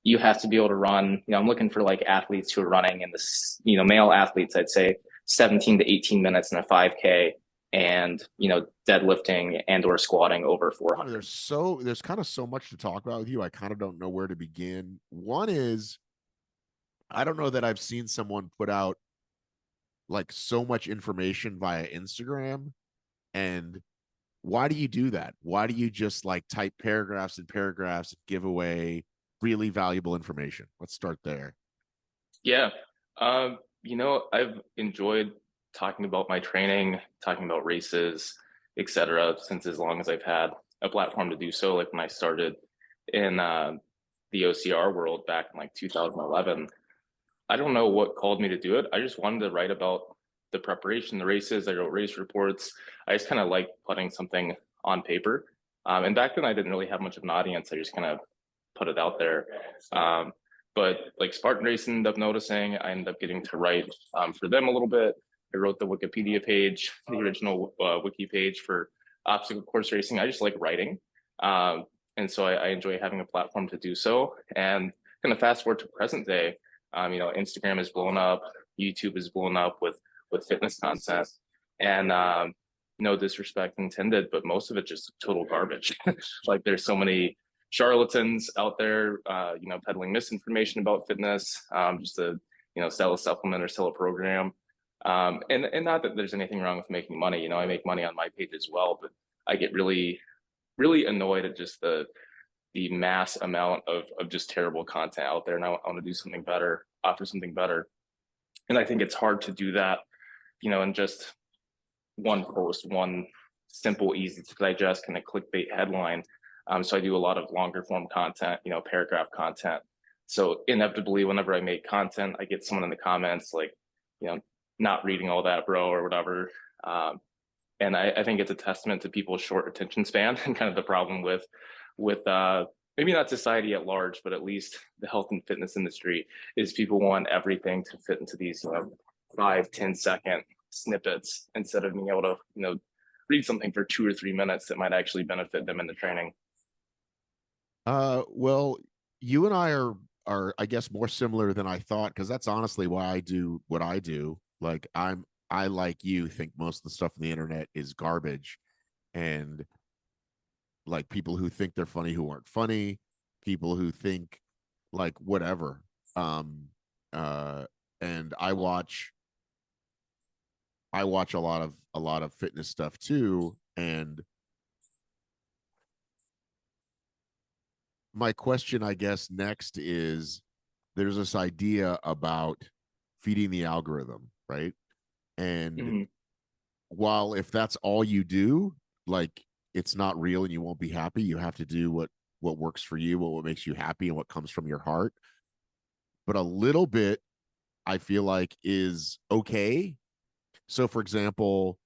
you have to be able to run, I'm looking for like athletes who are running in this, male athletes, I'd say 17 to 18 minutes in a 5K and, deadlifting and or squatting over 400. There's kind of so much to talk about with you. I kind of don't know where to begin. One is, I don't know that I've seen someone put out like so much information via Instagram. And why do you do that? Why do you just like type paragraphs and paragraphs and give away really valuable information? Let's start there. Yeah. I've enjoyed talking about my training, talking about races, etc., since as long as I've had a platform to do so. Like when I started in the OCR world back in like 2011, I don't know what called me to do it. I just wanted to write about the preparation, the races. I wrote race reports. I just kind of like putting something on paper. And back then I didn't really have much of an audience. I just kind of put it out there. But like Spartan Racing ended up noticing, I ended up getting to write for them a little bit. I wrote the Wikipedia page, the original wiki page for obstacle course racing. I just like writing. And so I enjoy having a platform to do so. And kind of fast forward to present day, Instagram is blown up, YouTube is blown up with fitness content. And no disrespect intended, but most of it just total garbage. Like there's so many charlatans out there, peddling misinformation about fitness, just to, sell a supplement or sell a program. And not that there's anything wrong with making money. I make money on my page as well, but I get really, really annoyed at just the mass amount of just terrible content out there. And I want to do something better, offer something better. And I think it's hard to do that, in just one post, one simple, easy to digest kind of clickbait headline. So I do a lot of longer form content, paragraph content. So inevitably, whenever I make content, I get someone in the comments like, not reading all that, bro, or whatever. And I think it's a testament to people's short attention span and kind of the problem with maybe not society at large, but at least the health and fitness industry is people want everything to fit into these 5-10 second snippets instead of being able to read something for 2 or 3 minutes that might actually benefit them in the training. Well, you and I are I guess more similar than I thought, because that's honestly why I do what I do. Like I like you think most of the stuff on the internet is garbage, and like people who think they're funny who aren't funny, people who think like whatever. And I watch a lot of fitness stuff too, and my question, I guess, next is there's this idea about feeding the algorithm, right? And while if that's all you do, like it's not real and you won't be happy, you have to do what works for you, what makes you happy and what comes from your heart. But a little bit, I feel like, is okay. So for example,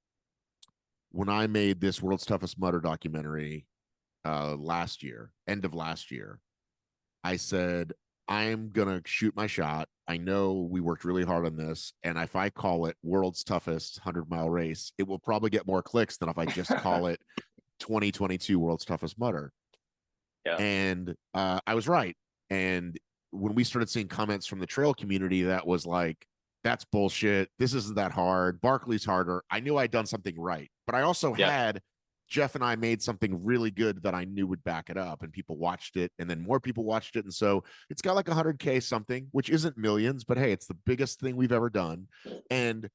when I made this World's Toughest Mudder documentary last year, end of last year, I said, I'm gonna shoot my shot. I know we worked really hard on this, and if I call it World's Toughest 100-mile race, it will probably get more clicks than if I just call it 2022 World's Toughest Mudder. Yeah. And I was right. And when we started seeing comments from the trail community, that was like, that's bullshit. This isn't that hard. Barkley's harder. I knew I'd done something right, but I also had Jeff and I made something really good that I knew would back it up, and people watched it, and then more people watched it. And so it's got like 100K something, which isn't millions, but hey, it's the biggest thing we've ever done. And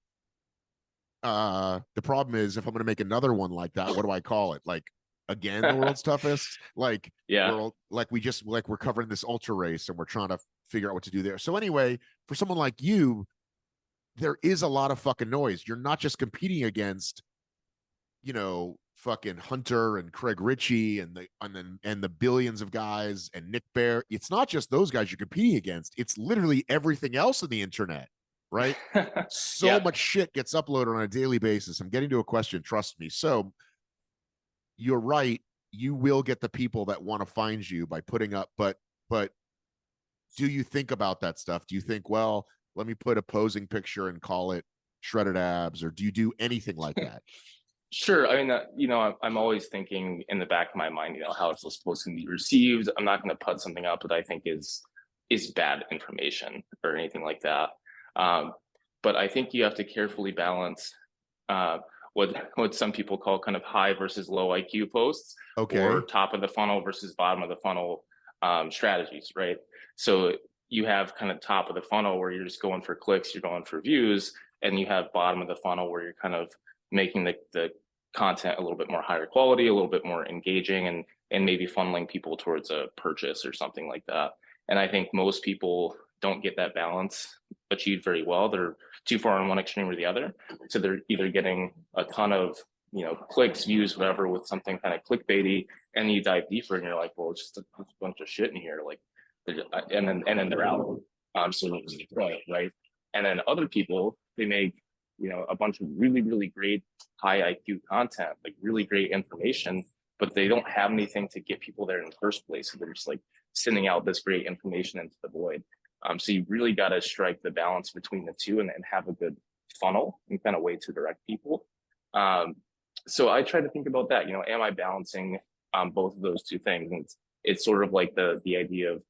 the problem is, if I'm going to make another one like that, what do I call it? Like, again, the world's toughest? Like, we're covering this ultra race and we're trying to figure out what to do there. So anyway, for someone like you, there is a lot of fucking noise. You're not just competing against, fucking Hunter and Craig Ritchie and the billions of guys and Nick Bear. It's not just those guys you're competing against. It's literally everything else on the internet, right? So much shit gets uploaded on a daily basis. I'm getting to a question, trust me. So you're right. You will get the people that want to find you by putting up, but do you think about that stuff? Do you think, well, let me put a posing picture and call it shredded abs, or do you do anything like that? Sure. I mean, I'm always thinking in the back of my mind, how it's supposed to be received. I'm not going to put something up that I think is is bad information or anything like that. Um, but I think you have to carefully balance uh, what some people call kind of high versus low IQ posts, or Okay. top of the funnel versus bottom of the funnel strategies, right? So you have kind of top of the funnel where you're just going for clicks, you're going for views, and you have bottom of the funnel where you're kind of making the content a little bit more higher quality, a little bit more engaging, and maybe funneling people towards a purchase or something like that. And I think most people don't get that balance achieved very well. They're too far on one extreme or the other. So they're either getting a ton of, clicks, views, whatever, with something kind of clickbaity, and you dive deeper and you're like, well, it's just a bunch of shit in here. Like, and then they're out. So what's the point, right? And then other people, they make, a bunch of really, really great high IQ content, like really great information, but they don't have anything to get people there in the first place. So they're just like sending out this great information into the void. So you really got to strike the balance between the two, and have a good funnel and kind of way to direct people. So I try to think about that. Am I balancing both of those two things? And it's sort of like the idea of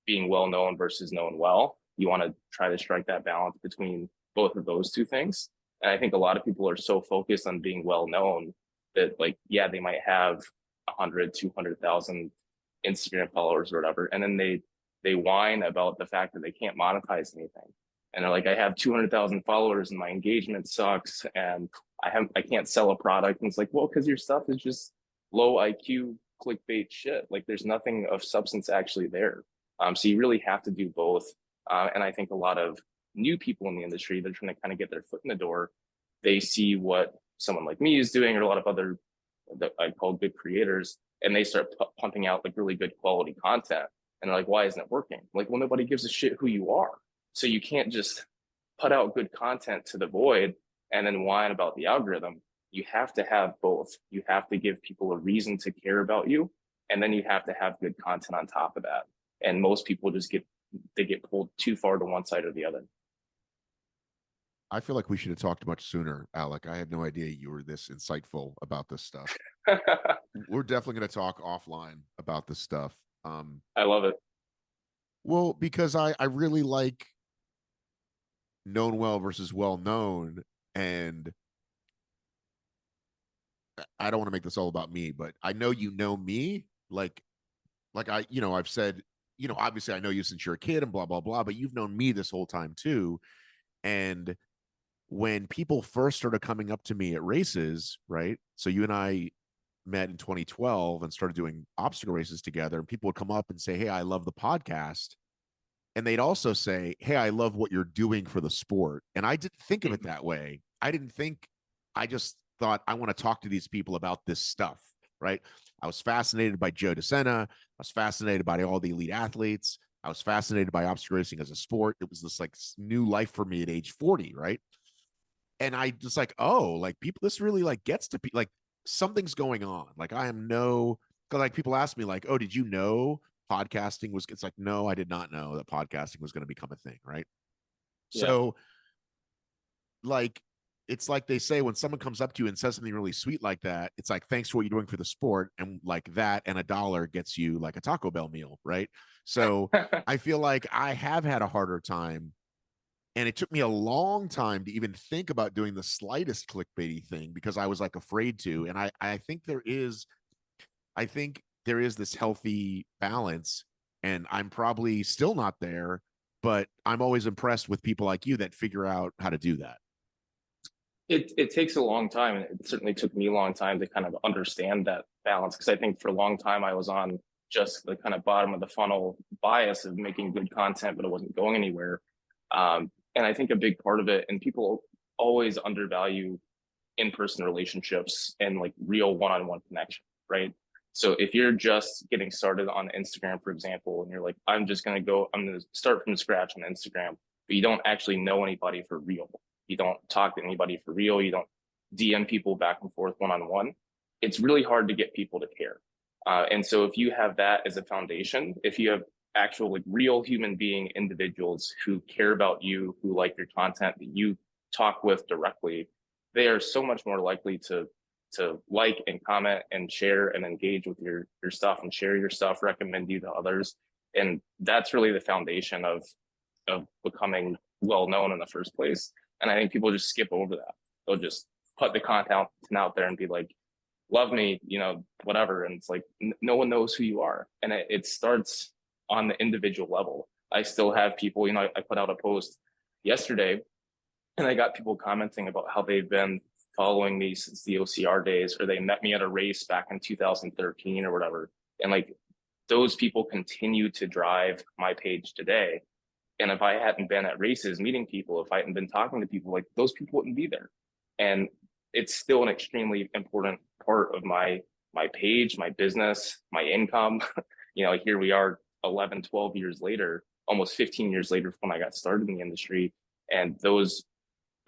being well known versus known well. You want to try to strike that balance between both of those two things. And I think a lot of people are so focused on being well known that, like, yeah, they might have 100, 200,000 Instagram followers or whatever, and then they whine about the fact that they can't monetize anything. And they're like, I have 200,000 followers and my engagement sucks, and I can't sell a product. And it's like, well, because your stuff is just low IQ clickbait shit. Like, there's nothing of substance actually there. So you really have to do both. And I think a lot of new people in the industry, they're trying to kind of get their foot in the door. They see what someone like me is doing, or a lot of other that I call good creators, and they start pumping out like really good quality content. And they're like, why isn't it working? Like, well, nobody gives a shit who you are. So you can't just put out good content to the void and then whine about the algorithm. You have to have both. You have to give people a reason to care about you, and then you have to have good content on top of that. And most people just get pulled too far to one side or the other. I feel like we should have talked much sooner, Alec. I had no idea you were this insightful about this stuff. We're definitely going to talk offline about this stuff. I love it. Well, because I really like known well versus well known, and I don't want to make this all about me, but I know you know me, like I've said, obviously I know you since you're a kid and blah blah blah, but you've known me this whole time too. And when people first started coming up to me at races, right? So you and I met in 2012 and started doing obstacle races together, and people would come up and say, "Hey, I love the podcast." And they'd also say, "Hey, I love what you're doing for the sport." And I didn't think of it that way. I just thought, I want to talk to these people about this stuff, right? I was fascinated by Joe DeSena. I was fascinated by all the elite athletes. I was fascinated by obstacle racing as a sport. It was this like new life for me at age 40, right? And I just like, oh, like people, this really like gets to be like something's going on. Like I am no, because like people ask me like, oh, did you know podcasting was, it's like, no, I did not know that podcasting was going to become a thing, right? Yeah. So like, it's like they say when someone comes up to you and says something really sweet like that, it's like, thanks for what you're doing for the sport. And like that and $1 gets you like a Taco Bell meal, right? So I feel like I have had a harder time, and it took me a long time to even think about doing the slightest clickbaity thing because I was like afraid to. And I think there is this healthy balance, and I'm probably still not there, but I'm always impressed with people like you that figure out how to do that. It takes a long time, and it certainly took me a long time to kind of understand that balance, because I think for a long time I was on just the kind of bottom of the funnel bias of making good content, but it wasn't going anywhere. And I think a big part of it, and people always undervalue in-person relationships and like real one-on-one connection, right? So if you're just getting started on Instagram, for example, and you're like, I'm going to start from scratch on Instagram, but you don't actually know anybody for real. You don't talk to anybody for real. You don't DM people back and forth one-on-one. It's really hard to get people to care. And so if you have that as a foundation, if you have actual like real human being individuals who care about you, who like your content, that you talk with directly, they are so much more likely to like and comment and share and engage with your stuff and share your stuff, recommend you to others. And that's really the foundation of becoming well known in the first place. And I think people just skip over that. They'll just put the content out there and be like, love me, whatever. And it's like, no one knows who you are. And it starts on the individual level. I still have people, I put out a post yesterday and I got people commenting about how they've been following me since the OCR days, or they met me at a race back in 2013 or whatever. And like those people continue to drive my page today. And if I hadn't been at races meeting people, if I hadn't been talking to people, like those people wouldn't be there. And it's still an extremely important part of my page, my business, my income. Here we are 11, 12 years later, almost 15 years later from when I got started in the industry. And those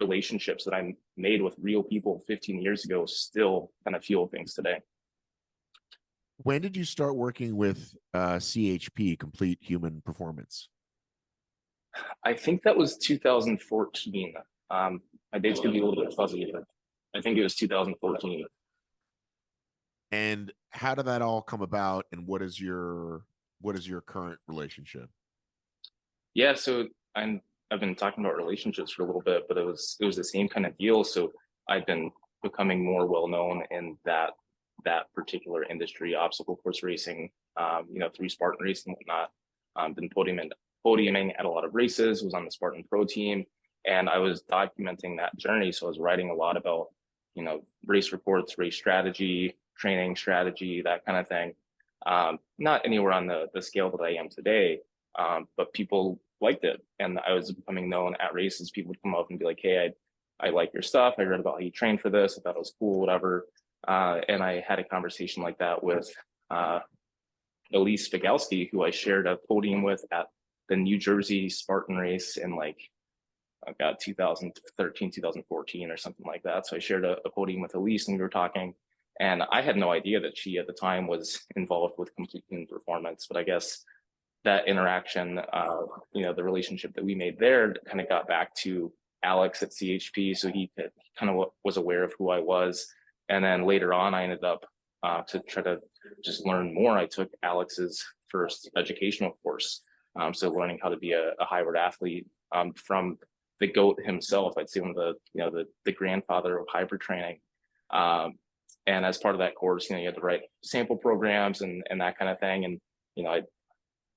relationships that I made with real people 15 years ago still kind of fuel things today. When did you start working with CHP, Complete Human Performance? I think that was 2014. My date's gonna be a little bit fuzzy, but I think it was 2014. And how did that all come about? And what is your current relationship? Yeah, so I've been talking about relationships for a little bit, but it was the same kind of deal. So I've been becoming more well known in that particular industry, obstacle course racing, through Spartan Race and whatnot. Been podiuming at a lot of races, was on the Spartan Pro team, and I was documenting that journey. So I was writing a lot about, race reports, race strategy, training strategy, that kind of thing. Not anywhere on the scale that I am today, but people liked it. And I was becoming known at races. People would come up and be like, hey, I like your stuff. I read about how you train for this. I thought it was cool, whatever. And I had a conversation like that with Elise Figalski, who I shared a podium with at the New Jersey Spartan race in 2013, 2014 or something like that. So I shared a podium with Elise and we were talking, and I had no idea that she at the time was involved with Complete Human Performance, but I guess that interaction, the relationship that we made there kind of got back to Alex at CHP. So he kind of was aware of who I was. And then later on, I ended up to try to just learn more. I took Alex's first educational course. So learning how to be a hybrid athlete from the GOAT himself. I'd say one of the grandfather of hybrid training. And as part of that course, you had to write sample programs and that kind of thing. And, I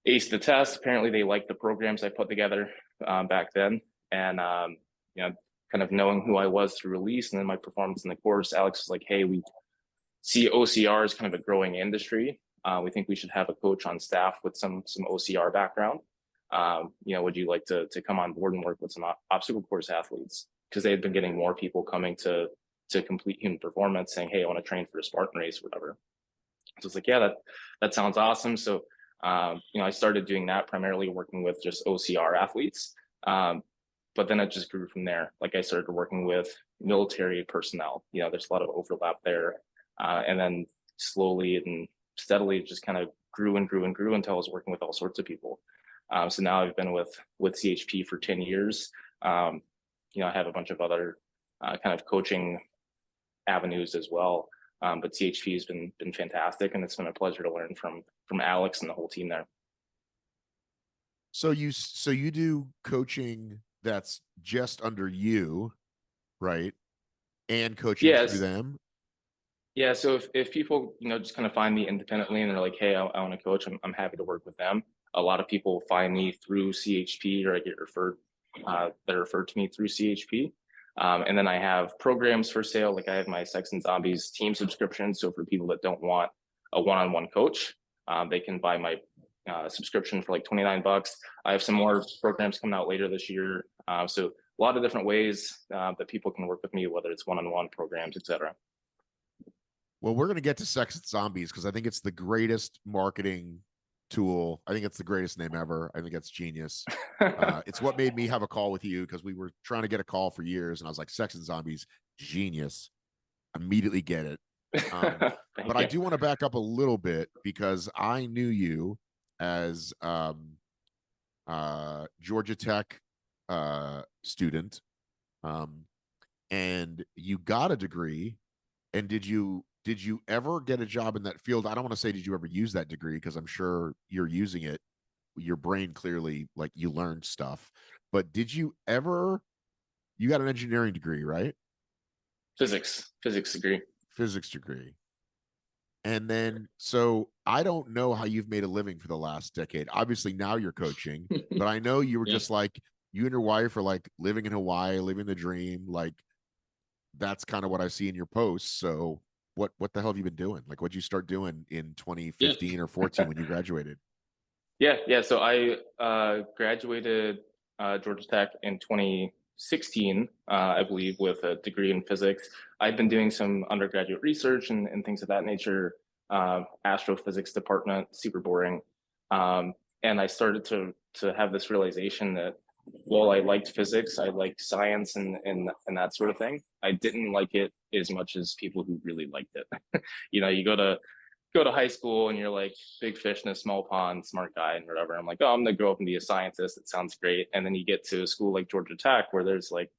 aced the test. Apparently they liked the programs I put together back then. And, kind of knowing who I was through release and then my performance in the course, Alex was like, hey, we see OCR as kind of a growing industry. We think we should have a coach on staff with some OCR background. Would you like to come on board and work with some obstacle course athletes? Because they had been getting more people coming to Complete Human Performance saying, hey, I want to train for a Spartan race or whatever. So it's like, yeah, that sounds awesome. So, I started doing that, primarily working with just OCR athletes. But then it just grew from there. Like I started working with military personnel. There's a lot of overlap there. And then slowly and steadily it just kind of grew and grew and grew until I was working with all sorts of people. So now I've been with CHP for 10 years. I have a bunch of other kind of coaching avenues as well. But CHP has been fantastic, and it's been a pleasure to learn from Alex and the whole team there. So you do coaching that's just under you, right? And coaching through them. Yeah. So if people, just kind of find me independently and they're like, hey, I want to coach, I'm happy to work with them. A lot of people find me through CHP, or I get referred, they're referred to me through CHP. And then I have programs for sale. Like I have my Sex and Zombies team subscription. So for people that don't want a one-on-one coach, they can buy my subscription for like $29. I have some more programs coming out later this year. So a lot of different ways that people can work with me, whether it's one-on-one programs, etc. Well, we're going to get to Sex and Zombies because I think it's the greatest marketing tool. I think it's the greatest name ever. I think it's genius. It's what made me have a call with you, because we were trying to get a call for years, and I was like, Sex and Zombies, genius. Immediately get it. But I do want to back up a little bit, because I knew you as Georgia Tech student, and you got a degree. And did you ever get a job in that field? I don't want to say did you ever use that degree, because I'm sure you're using it your brain clearly, like, you learned stuff. But did you ever, you got an engineering degree, right? Physics degree. Physics degree. And then, so I don't know how you've made a living for the last decade. Obviously, now you're coaching, but I know you were Yeah. just like, you and your wife are like living in Hawaii, living the dream. Like, that's kind of what I see in your posts. So, what the hell have you been doing? Like, what'd you start doing in Yeah. 2015 or 14 when you graduated? Yeah. So I graduated Georgia Tech in 2016, I believe, with a degree in physics. I've been doing some undergraduate research and things of that nature. Astrophysics department, super boring. And I started to have this realization that while I liked physics, I liked science and that sort of thing. I didn't like it as much as people who really liked it. You go to high school and you're like big fish in a small pond, smart guy and whatever. I'm like, oh, I'm gonna grow up and be a scientist. It sounds great. And then you get to a school like Georgia Tech where there's like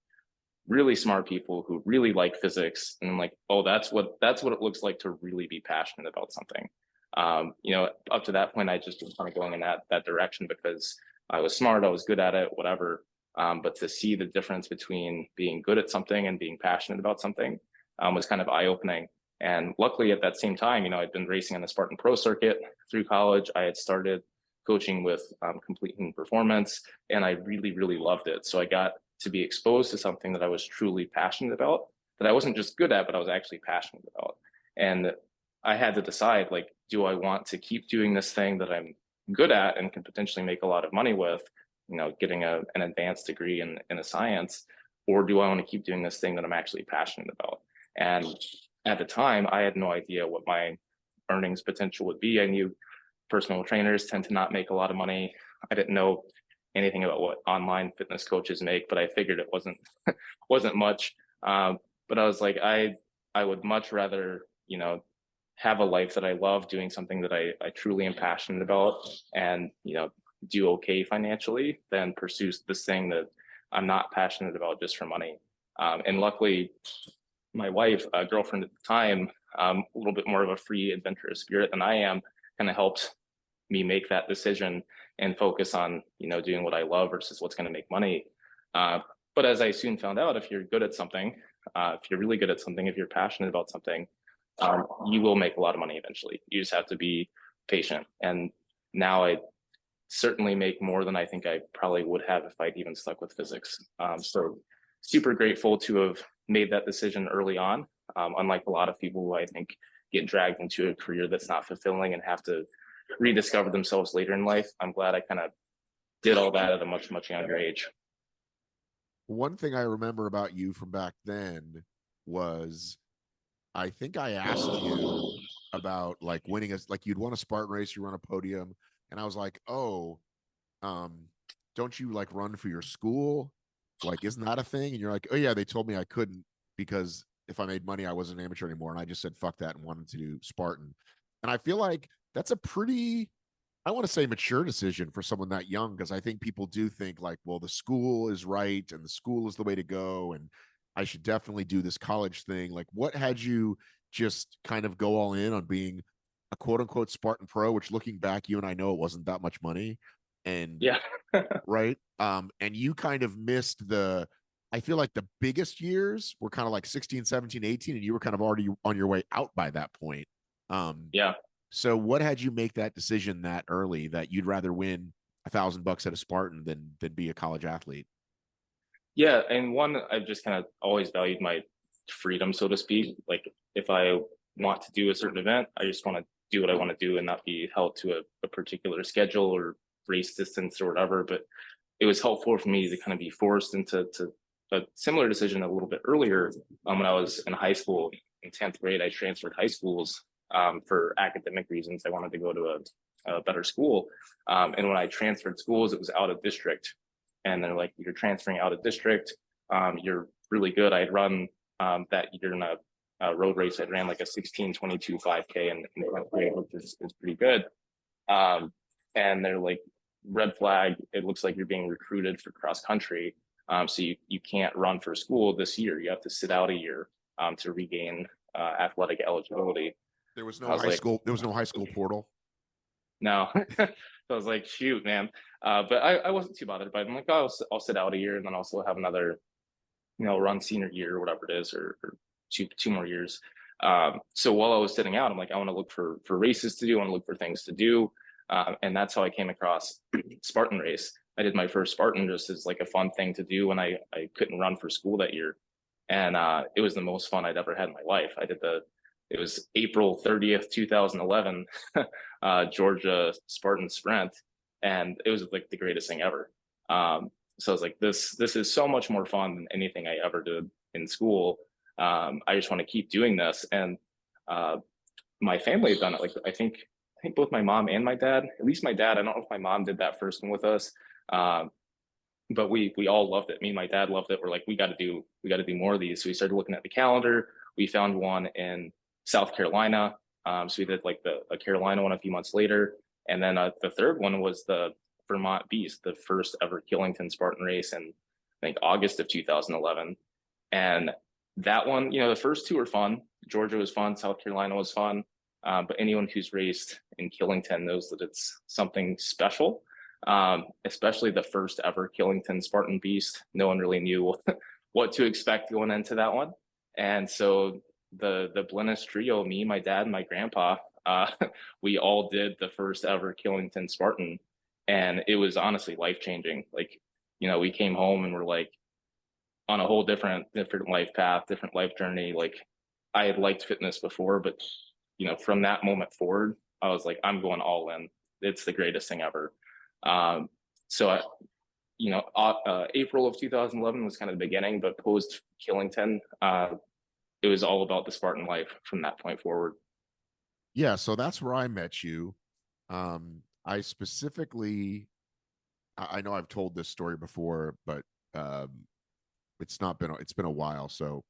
really smart people who really like physics, and I'm like, oh, that's what it looks like to really be passionate about something. Up to that point, I just was kind of going in that direction because I was smart, I was good at it, whatever. But to see the difference between being good at something and being passionate about something was kind of eye opening. And luckily, at that same time, I'd been racing on the Spartan Pro circuit through college. I had started coaching with Complete Human Performance, and I really, really loved it. So I got to be exposed to something that I was truly passionate about, that I wasn't just good at, but I was actually passionate about. And I had to decide, like, do I want to keep doing this thing that I'm good at and can potentially make a lot of money with, getting an advanced degree in a science, or do I want to keep doing this thing that I'm actually passionate about? And at the time, I had no idea what my earnings potential would be. I knew personal trainers tend to not make a lot of money. I didn't know anything about what online fitness coaches make, but I figured it wasn't much. But I was like, I would much rather have a life that I love, doing something that I truly am passionate about, and do okay financially, than pursue this thing that I'm not passionate about just for money. And luckily, my wife, girlfriend at the time, a little bit more of a free, adventurous spirit than I am, kind of helped me make that decision and focus on doing what I love versus what's going to make money. But as I soon found out, if you're good at something, if you're really good at something, if you're passionate about something, you will make a lot of money eventually. You just have to be patient. And now I certainly make more than I think I probably would have if I'd even stuck with physics. So super grateful to have made that decision early on. Unlike a lot of people who I think get dragged into a career that's not fulfilling and have to rediscover themselves later in life, I'm glad I kind of did all that at a much, much younger age. One thing I remember about you from back then was, I think I asked you about like winning like you'd won a Spartan race, you run a podium, and I was like, oh, um, don't you like run for your school? Like, isn't that a thing? And you're like, oh yeah, they told me I couldn't because if I made money, I wasn't an amateur anymore. And I just said fuck that and wanted to do Spartan. And I feel like that's a pretty, I want to say, mature decision for someone that young, because I think people do think like, well, the school is right and the school is the way to go, and I should definitely do this college thing. Like, what had you just kind of go all in on being a quote unquote Spartan Pro, which looking back, you and I know it wasn't that much money. And Yeah. right. And you kind of missed the, I feel like the biggest years were kind of like 16, 17, 18, and you were kind of already on your way out by that point. Um, Yeah. so what had you make that decision that early that you'd rather win $1,000 at a Spartan than be a college athlete? Yeah. And one, I've just kind of always valued my freedom, so to speak. Like if I want to do a certain event, I just want to do what I want to do and not be held to a particular schedule or race distance or whatever. But it was helpful for me to kind of be forced into a similar decision a little bit earlier. When I was in high school in 10th grade, I transferred high schools for academic reasons. I wanted to go to a better school. And when I transferred schools, it was out of district. And they're like, you're transferring out of district. You're really good. I'd run that year in a road race. I ran like a 16:22 5K in 10th grade, which is pretty good. And they're like, red flag, it looks like you're being recruited for cross country. So you can't run for school this year. You have to sit out a year to regain athletic eligibility. There was I no was high like, school. There was no high school portal. no. So I was like, shoot, man. But I wasn't too bothered. But I'm like, oh, I'll sit out a year and then also have another, run senior year or whatever it is, or two more years. So while I was sitting out, I'm like, I want to look for races to do. I want to look for things to do, and that's how I came across Spartan race. I did my first Spartan just as like a fun thing to do when I couldn't run for school that year, and it was the most fun I'd ever had in my life. It was April 30th, 2011, Georgia Spartan Sprint, and it was like the greatest thing ever. So I was like, this is so much more fun than anything I ever did in school. I just want to keep doing this. And uh, my family had done it. Like I think both my mom and my dad, at least my dad, I don't know if my mom did that first one with us. Um, but we all loved it. Me and my dad loved it. We're like, we got to do more of these. So we started looking at the calendar. We found one in South Carolina. So we did like a Carolina one a few months later, and then the third one was the Vermont Beast, the first ever Killington Spartan race in I think August of 2011. And that one, the first two were fun. Georgia was fun. South Carolina was fun. But anyone who's raced in Killington knows that it's something special, especially the first ever Killington Spartan Beast. No one really knew what to expect going into that one. And so the Blenis trio, me, my dad, and my grandpa, we all did the first ever Killington Spartan. And it was honestly life changing. Like, we came home and we're like on a whole different life path, different life journey. Like I had liked fitness before, but from that moment forward, I was like, I'm going all in. It's the greatest thing ever. So April of 2011 was kind of the beginning, but post Killington, it was all about the Spartan life from that point forward. Yeah, so that's where I met you. I specifically, I know I've told this story before, but it's been a while. So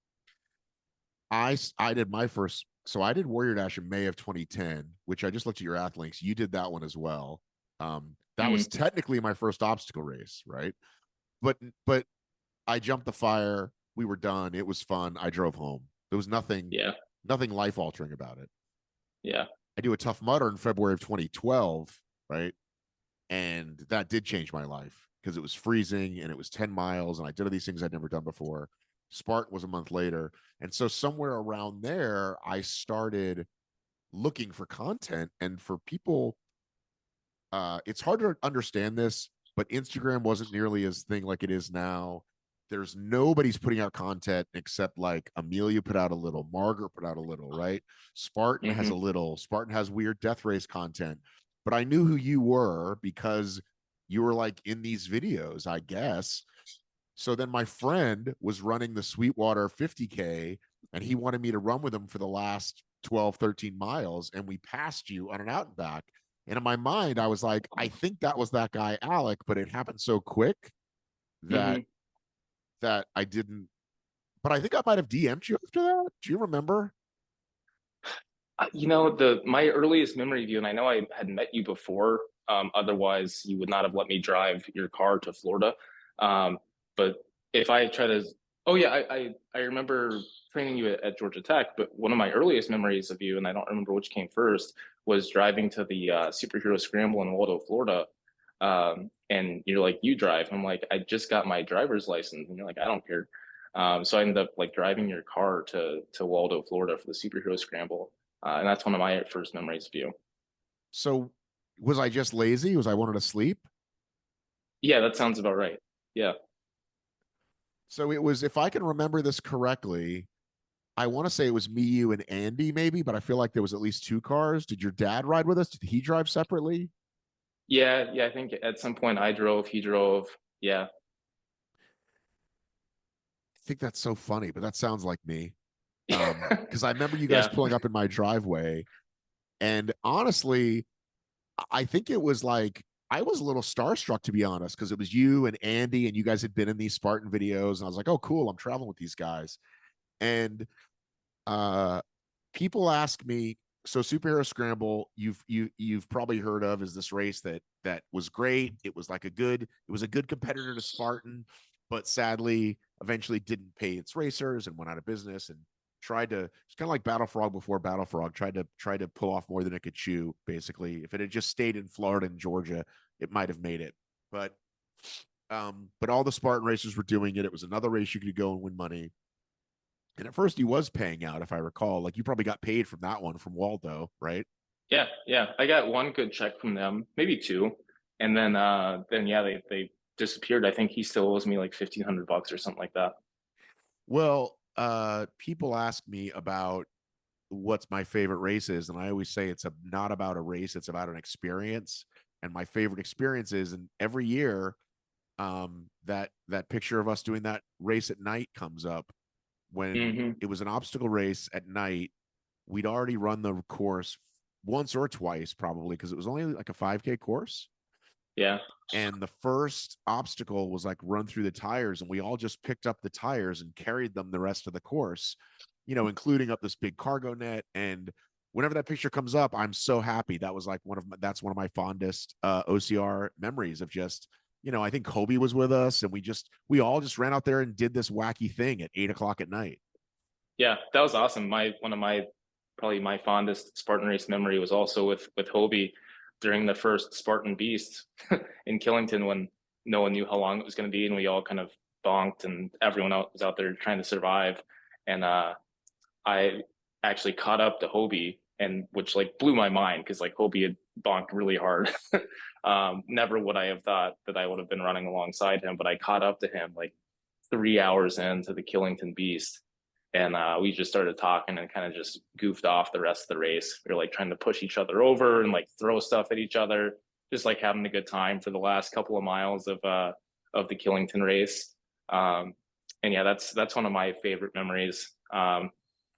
I did my first, so I did Warrior Dash in May of 2010, which I just looked at your athlinks. You did that one as well. That was Mm, technically my first obstacle race, right? But I jumped the fire. We were done. It was fun. I drove home. There was yeah, nothing life altering about it. yeah. I do a Tough Mudder in February of 2012, right? And that did change my life because it was freezing and it was 10 miles and I did all these things I'd never done before. Spartan was a month later. And so somewhere around there, I started looking for content and for people. It's hard to understand this, but Instagram wasn't nearly as thing like it is now. There's nobody's putting out content except like Amelia put out a little, Margaret put out a little, right? Spartan has a Hmm. little, Spartan has weird death race content. But I knew who you were because you were like in these videos, I guess. So then my friend was running the Sweetwater 50K and he wanted me to run with him for the last 12, 13 miles. And we passed you on an out and back. And in my mind, I was like, I think that was that guy, Alec, but it happened so quick that Hmm. I didn't. But I think I might have DM'd you after that. Do you remember? The my earliest memory of you, and I know I had met you before. Otherwise, you would not have let me drive your car to Florida. Um, but if I try to, oh yeah, I remember training you at Georgia Tech. But one of my earliest memories of you, and I don't remember which came first, was driving to the Superhero Scramble in Waldo, Florida. And you're like, you drive. I'm like, I just got my driver's license, and you're like, I don't care. So I ended up like driving your car to Waldo, Florida for the Superhero Scramble. And that's one of my first memories of you. So was I just lazy? Was I wanted to sleep? Yeah, that sounds about right. Yeah. So it was, if I can remember this correctly, I want to say it was me, you, and Andy, maybe, but I feel like there was at least two cars. Did your dad ride with us? Did he drive separately? Yeah, yeah, I think at some point I drove, he drove. Yeah. I think that's so funny, but that sounds like me. Because I remember you guys Yeah. pulling up in my driveway, and honestly, I think it was like I was a little starstruck to be honest, because it was you and Andy, and you guys had been in these Spartan videos, and I was like, oh, cool, I'm traveling with these guys. And uh people ask me, so Superhero Scramble, you've probably heard of, is this race that was great. It was like it was a good competitor to Spartan, but sadly eventually didn't pay its racers and went out of business. And tried to, it's kind of like Battle Frog before Battle Frog, tried to pull off more than it could chew, basically. If it had just stayed in Florida and Georgia, it might have made it. But all the Spartan racers were doing it. It was another race you could go and win money. And at first he was paying out, if I recall. Like you probably got paid from that one from Waldo, right? Yeah, yeah. I got one good check from them, maybe two. And then yeah, they disappeared. I think he still owes me like 1,500 bucks or something like that. Well, people ask me about what's my favorite race is, and I always say not about a race, it's about an experience. And my favorite experience is, and every year, that picture of us doing that race at night comes up when Hmm. it was an obstacle race at night. We'd already run the course once or twice, probably, because it was only like a 5K course. Yeah. And the first obstacle was like run through the tires, and we all just picked up the tires and carried them the rest of the course, including up this big cargo net. And whenever that picture comes up, I'm so happy. That was like that's one of my fondest OCR memories of just, I think Kobe was with us, and we all just ran out there and did this wacky thing at 8 o'clock at night. Yeah, that was awesome. One of my probably my fondest Spartan race memory was also with Hobie during the first Spartan Beast in Killington when no one knew how long it was going to be, and we all kind of bonked, and everyone else was out there trying to survive. And I actually caught up to Hobie, and which like blew my mind because like Hobie had bonked really hard. Never would I have thought that I would have been running alongside him, but I caught up to him like 3 hours into the Killington Beast, and we just started talking and kind of just goofed off the rest of the race. We were like trying to push each other over and like throw stuff at each other, just like having a good time for the last couple of miles of the Killington race. And yeah, that's one of my favorite memories.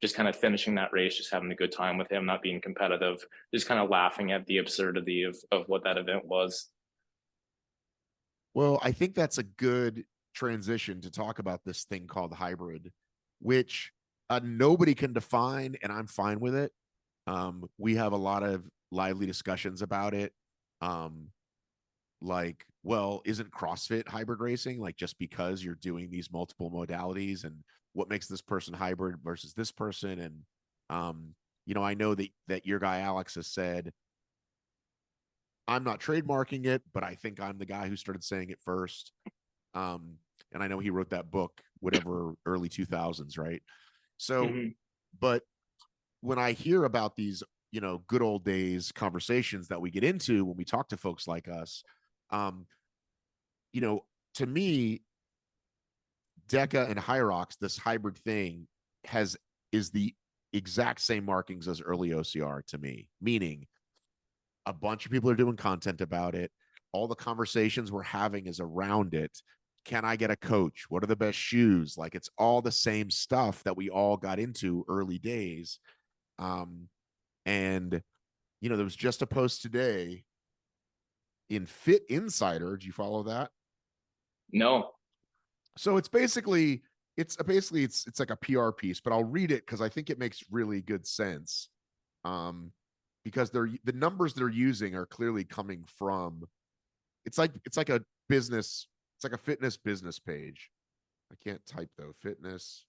Just kind of finishing that race, just having a good time with him, not being competitive, just kind of laughing at the absurdity of what that event was. Well, I think that's a good transition to talk about this thing called hybrid, which nobody can define, and I'm fine with it. We have a lot of lively discussions about it. Like, well, isn't CrossFit hybrid racing? Like, just because you're doing these multiple modalities, and what makes this person hybrid versus this person? And I know that your guy Alex has said, I'm not trademarking it, but I think I'm the guy who started saying it first. And I know he wrote that book, whatever, early 2000s, right? So, Mm-hmm. but when I hear about these, good old days conversations that we get into when we talk to folks like us, um, to me, DEKA and HYROX, this hybrid thing, is the exact same markings as early OCR to me, meaning a bunch of people are doing content about it. All the conversations we're having is around it. Can I get a coach? What are the best shoes? Like, it's all the same stuff that we all got into early days. And there was just a post today in Fit Insider. Do you follow that? No. So it's like a PR piece, but I'll read it because I think it makes really good sense. Because the numbers they're using are clearly coming from, it's like a business, it's like a fitness business page. I can't type though. Fitness.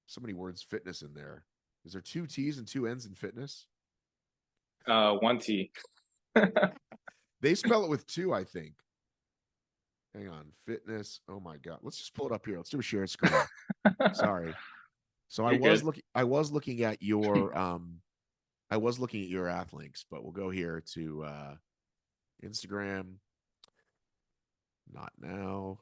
So many words fitness in there. Is there two T's and two N's in fitness? One T. They spell it with two, I think. Hang on. Fitness. Oh my God. Let's just pull it up here. Let's do a share screen. Sorry. So You're good. I was looking at your ath links, but we'll go here to Instagram. Not now.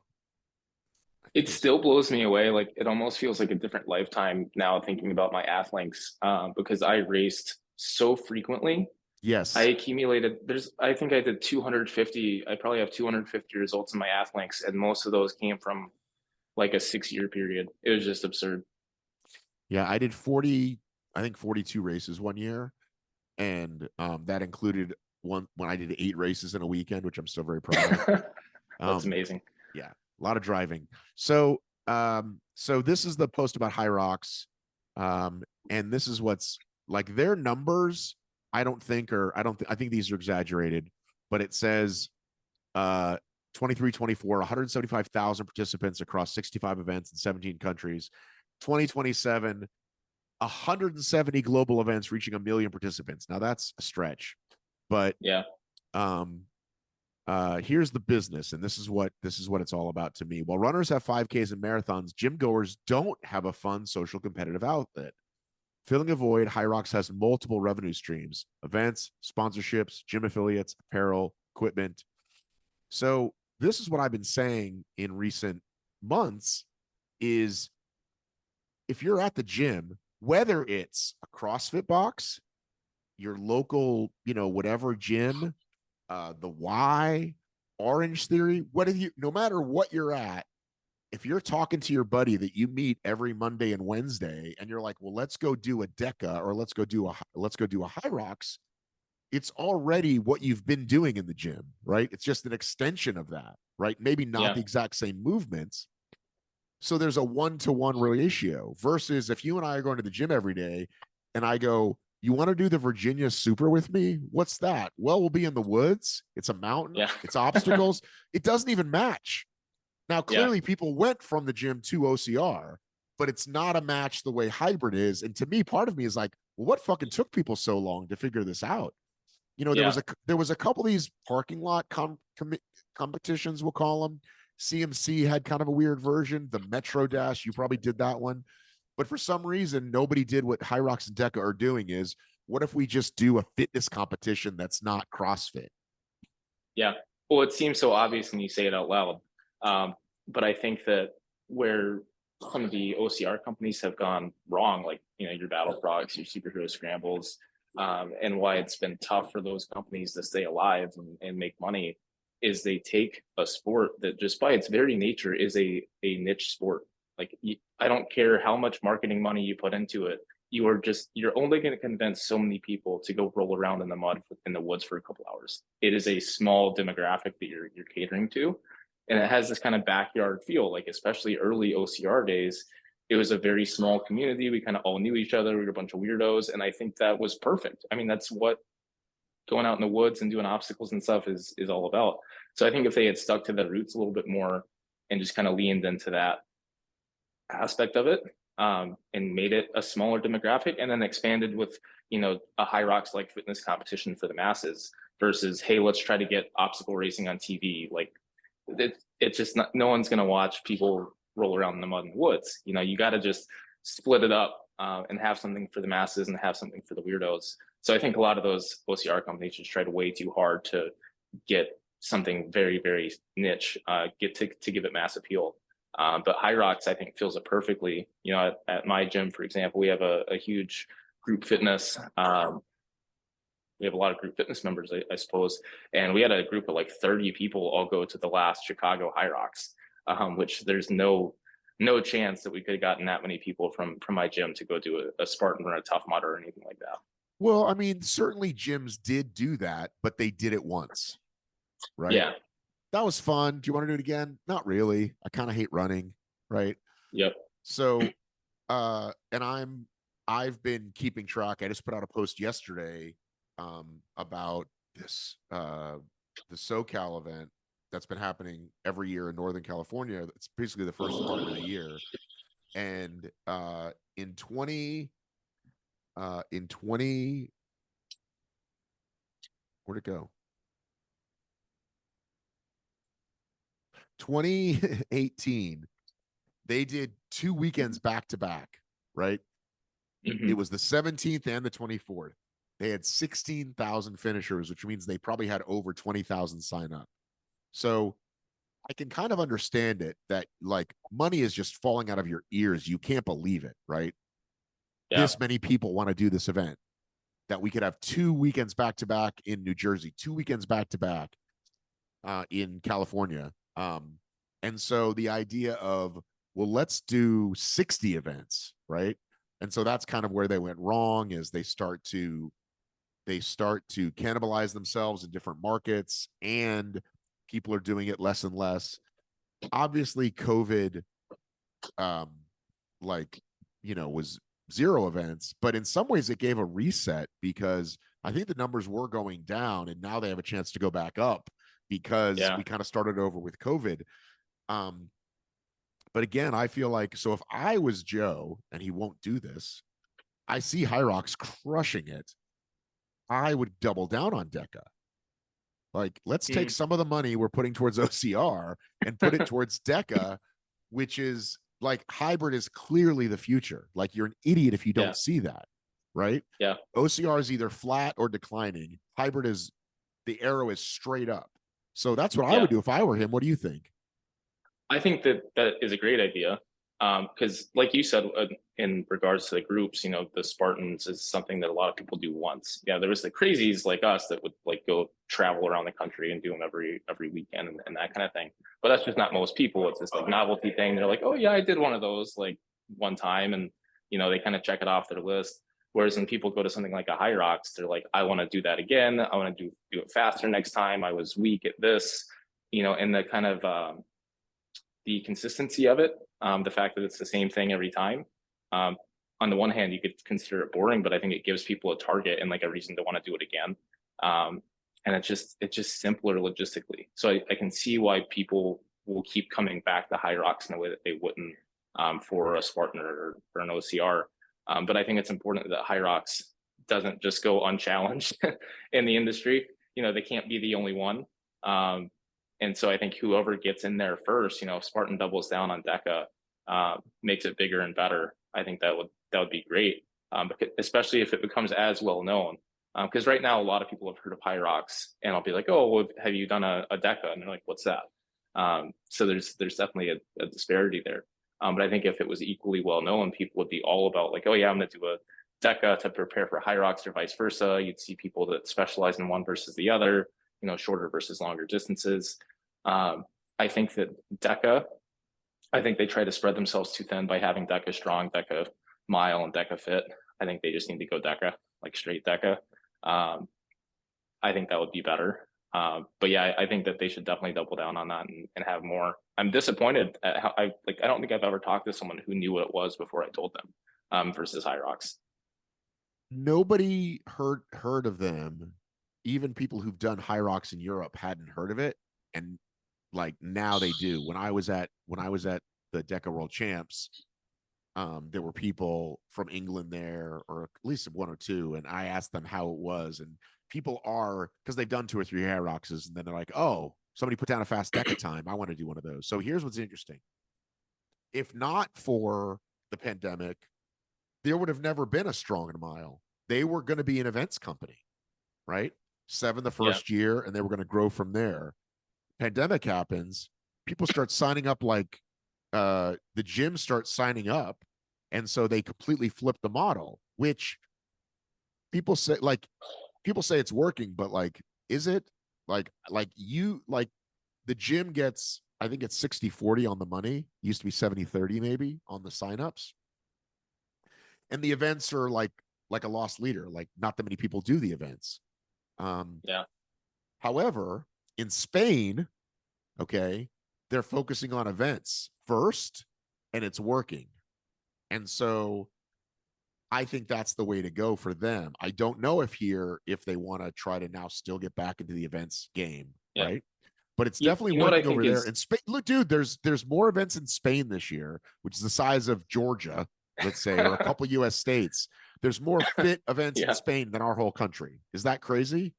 It still blows me away. Like it almost feels like a different lifetime now thinking about my athlinks, because I raced so frequently. I Yes. accumulated, I think I did 250, I probably have 250 results in my athlinks, and most of those came from like a 6 year period. It was just absurd. Yeah, I did 40, I think 42 races one year. And that included one when I did 8 races in a weekend, which I'm still very proud of. That's Um, amazing. yeah, a lot of driving. So this is the post about HYROX. And this is what's like their numbers. I think these are exaggerated, but it says 23, 24, 175,000 participants across 65 events in 17 countries. 2027, 170 global events reaching 1 million participants. Now that's a stretch, but Yeah. um, here's the business, and this is what it's all about to me. While runners have 5Ks and marathons, gym goers don't have a fun social competitive outlet. Filling a void, HYROX has multiple revenue streams: events, sponsorships, gym affiliates, apparel, equipment. So this is what I've been saying in recent months is if you're at the gym, whether it's a CrossFit box, your local, whatever gym, the Y, Orange Theory, no matter what you're at, if you're talking to your buddy that you meet every Monday and Wednesday, and you're like, well, let's go do a DEKA or let's go do a HYROX, it's already what you've been doing in the gym, right? It's just an extension of that, right? Maybe not Yeah. the exact same movements. So there's a 1-to-1 ratio versus if you and I are going to the gym every day and I go, you want to do the Virginia Super with me? What's that? Well, we'll be in the woods. It's a mountain. Yeah. It's obstacles. It doesn't even match. Now, Yeah. clearly people went from the gym to OCR, but it's not a match the way hybrid is. And to me, part of me is like, well, what fucking took people so long to figure this out? Yeah. There was a couple of these parking lot competitions, we'll call them. CMC had kind of a weird version. The Metro Dash, you probably did that one. But for some reason, nobody did what HYROX and DEKA are doing is, what if we just do a fitness competition that's not CrossFit? Yeah. Well, it seems so obvious when you say it out loud. But I think that where some of the OCR companies have gone wrong, like, your Battle Frogs, your Superhero Scrambles, and why it's been tough for those companies to stay alive and make money, is they take a sport that just by its very nature is a niche sport. Like, I don't care how much marketing money you put into it, you're only going to convince so many people to go roll around in the mud in the woods for a couple hours. It is a small demographic that you're catering to, and it has this kind of backyard feel. Like, especially early OCR days, it was a very small community. We kind of all knew each other. We were a bunch of weirdos, and I think that was perfect. I mean, that's what going out in the woods and doing obstacles and stuff is all about. So I think if they had stuck to their roots a little bit more and just kind of leaned into that aspect of it, and made it a smaller demographic, and then expanded with a HYROX like fitness competition for the masses versus, hey, let's try to get obstacle racing on TV. Like, it's just not, no one's going to watch people roll around in the mud and woods. You got to just split it up, and have something for the masses and have something for the weirdos. So I think a lot of those OCR companies just tried way too hard to get something very, very niche, get to give it mass appeal. But HYROX, I think, fills it perfectly. At my gym, for example, we have a huge group fitness. We have a lot of group fitness members, I suppose. And we had a group of like 30 people all go to the last Chicago HYROX, which there's no chance that we could have gotten that many people from my gym to go do a Spartan or a Tough Mudder or anything like that. Well, I mean, certainly gyms did do that, but they did it once, right? Yeah. That was fun. Do you want to do it again? Not really. I kind of hate running, right? Yep. So, and I've been keeping track. I just put out a post yesterday about this the SoCal event that's been happening every year in Northern California. It's basically the first Spartan of the year. And in 20 where'd it go? 2018, they did 2 weekends back to back, right? Mm-hmm. It was the 17th and the 24th. They had 16,000 finishers, which means they probably had over 20,000 sign up. So I can kind of understand it that like money is just falling out of your ears. You can't believe it, right? Yeah. This many people want to do this event, that we could have 2 weekends back to back in New Jersey, 2 weekends back to back in California. And so the idea of, well, let's do 60 events, right? And so that's kind of where they went wrong, is they start to cannibalize themselves in different markets, and people are doing it less and less. Obviously, COVID, was 0 events, but in some ways it gave a reset, because I think the numbers were going down and now they have a chance to go back up because we kind of started over with COVID. But again, I feel like, so if I was Joe, and he won't do this, I see HYROX crushing it, I would double down on DEKA. Like, let's take Mm. some of the money we're putting towards OCR and put it towards DEKA, which is like, hybrid is clearly the future. Like, you're an idiot if you Yeah, don't see that, right? yeah. OCR is either flat or declining. Hybrid is, the arrow is straight up. So that's what I Yeah, would do if I were him. What do you think? I think that that is a great idea. Because like you said, in regards to the groups, the Spartans is something that a lot of people do once. Yeah, there was the crazies like us that would like go travel around the country and do them every weekend and that kind of thing. But that's just not most people. It's this like novelty thing. They're like, oh yeah, I did one of those like one time, and they kind of check it off their list. Whereas when people go to something like a HYROX, they're like, I want to do that again. I want to do it faster next time. I was weak at this, and the kind of the consistency of it, the fact that it's the same thing every time. Um, on the one hand, you could consider it boring, but I think it gives people a target and like a reason to want to do it again. And it's just simpler logistically. So I can see why people will keep coming back to HYROX in a way that they wouldn't for a Spartan or an OCR. But I think it's important that HYROX doesn't just go unchallenged in the industry. They can't be the only one. And so I think whoever gets in there first, if Spartan doubles down on DEKA, makes it bigger and better, I think that would be great, especially if it becomes as well known. Because right now a lot of people have heard of HYROX, and I'll be like, oh, well, have you done a DEKA? And they're like, what's that? So there's definitely a disparity there. But I think if it was equally well known, people would be all about like, oh yeah, I'm going to do a DEKA to prepare for HYROX or vice versa. You'd see people that specialize in one versus the other, shorter versus longer distances. I think that DEKA, I think they try to spread themselves too thin by having DEKA strong, DEKA mile, and DEKA fit. I think they just need to go DEKA, like straight DEKA. Um, I think that would be better. But yeah, I think that they should definitely double down on that and have more. I'm disappointed at how I don't think I've ever talked to someone who knew what it was before I told them, versus HYROX. Nobody heard of them. Even people who've done HYROX in Europe hadn't heard of it, and like now they do. When I was at the DEKA World Champs, there were people from England there, or at least one or two, and I asked them how it was, and people are, because they've done 2 or 3 HYROXes, and then they're like, oh, somebody put down a fast DEKA time, I want to do one of those. So here's what's interesting: if not for the pandemic, there would have never been a Strong and Mile. They were going to be an events company, right? 7 the Yeah, first year, and they were going to grow from there. Pandemic happens, people start signing up, like the gym starts signing up, and so they completely flip the model, which people say, like, people say it's working, but like, is it? Like the gym gets, I think it's 60-40 on the money. It used to be 70-30 maybe on the signups, and the events are like a lost leader. Like, not that many people do the events. um yeah, However, in Spain, okay, they're focusing on events first, and it's working. And so I think that's the way to go for them. I don't know if they want to try to now still get back into the events game, yeah. right? But it's You, definitely you know what I working think over there is in Spain. Look, dude, there's more events in Spain this year, which is the size of Georgia, let's say, or a couple US states. There's more fit events in yeah, Spain than our whole country. Is that crazy?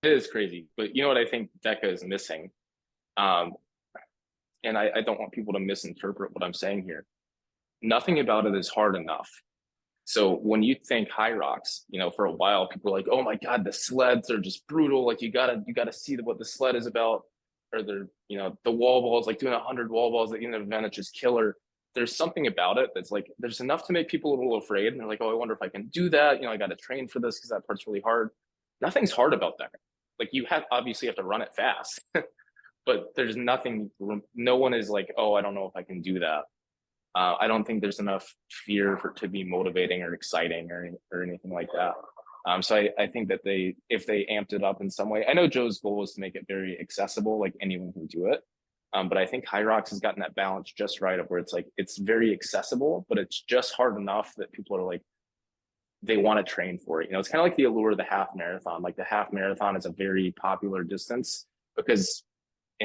it is crazy. But you know what I think DEKA is missing? Um, and I don't want people to misinterpret what I'm saying here. Nothing about it is hard enough. So when you think HYROX, for a while people are like, "Oh my God, the sleds are just brutal. Like you gotta see what the sled is about." Or the wall balls, like doing 100 wall balls at the end of the event, it's just killer. There's something about it that's like there's enough to make people a little afraid, and they're like, "Oh, I wonder if I can do that." I got to train for this because that part's really hard. Nothing's hard about that. Like you obviously have to run it fast, but there's nothing. No one is like, "Oh, I don't know if I can do that." I don't think there's enough fear for to be motivating or exciting or anything like that. So I think that if they amped it up in some way, I know Joe's goal was to make it very accessible, like anyone can do it. But I think HYROX has gotten that balance just right of where it's like it's very accessible, but it's just hard enough that people are like they want to train for it. It's kind of like the allure of the half marathon. Like the half marathon is a very popular distance because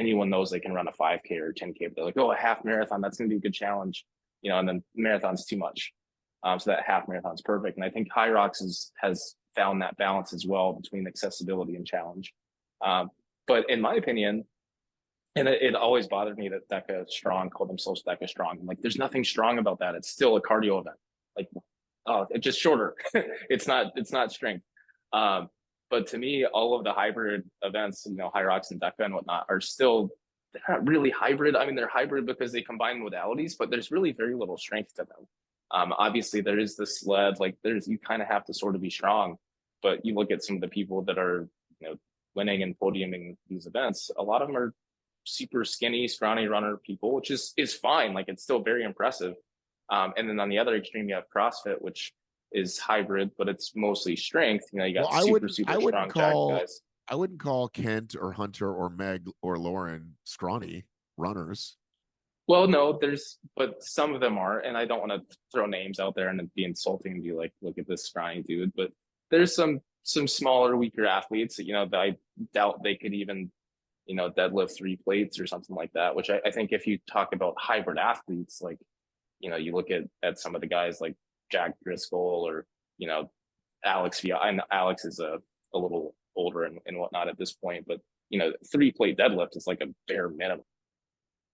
anyone knows they can run a 5K or 10K, but they're like, oh, a half marathon, that's going to be a good challenge, and then marathon's too much. So that half marathon's perfect. And I think HYROX has found that balance as well between accessibility and challenge. But in my opinion, and it always bothered me that DEKA Strong called themselves DEKA Strong. I'm like, there's nothing strong about that. It's still a cardio event. Like, oh, it's just shorter. It's not strength. But to me, all of the hybrid events, HYROX and DEKA and whatnot, are still, they're not really hybrid. I mean, they're hybrid because they combine modalities, but there's really very little strength to them. Obviously, there is the sled. Like, you kind of have to sort of be strong. But you look at some of the people that are, winning and podiuming these events. A lot of them are super skinny, scrawny runner people, which is fine. Like, it's still very impressive. And then on the other extreme, you have CrossFit, which is hybrid, but it's mostly strength. You got super strong jacked guys. I wouldn't call Kent or Hunter or Meg or Lauren scrawny runners. Well, no, but some of them are, and I don't want to throw names out there and be insulting and be like, look at this scrawny dude. But there's some smaller, weaker athletes that I doubt they could even deadlift 3 plates or something like that, which I think if you talk about hybrid athletes, like, you look at some of the guys like Jack Driscoll or, Alex. I know Alex is a little older and whatnot at this point, but 3 plate deadlift is like a bare minimum.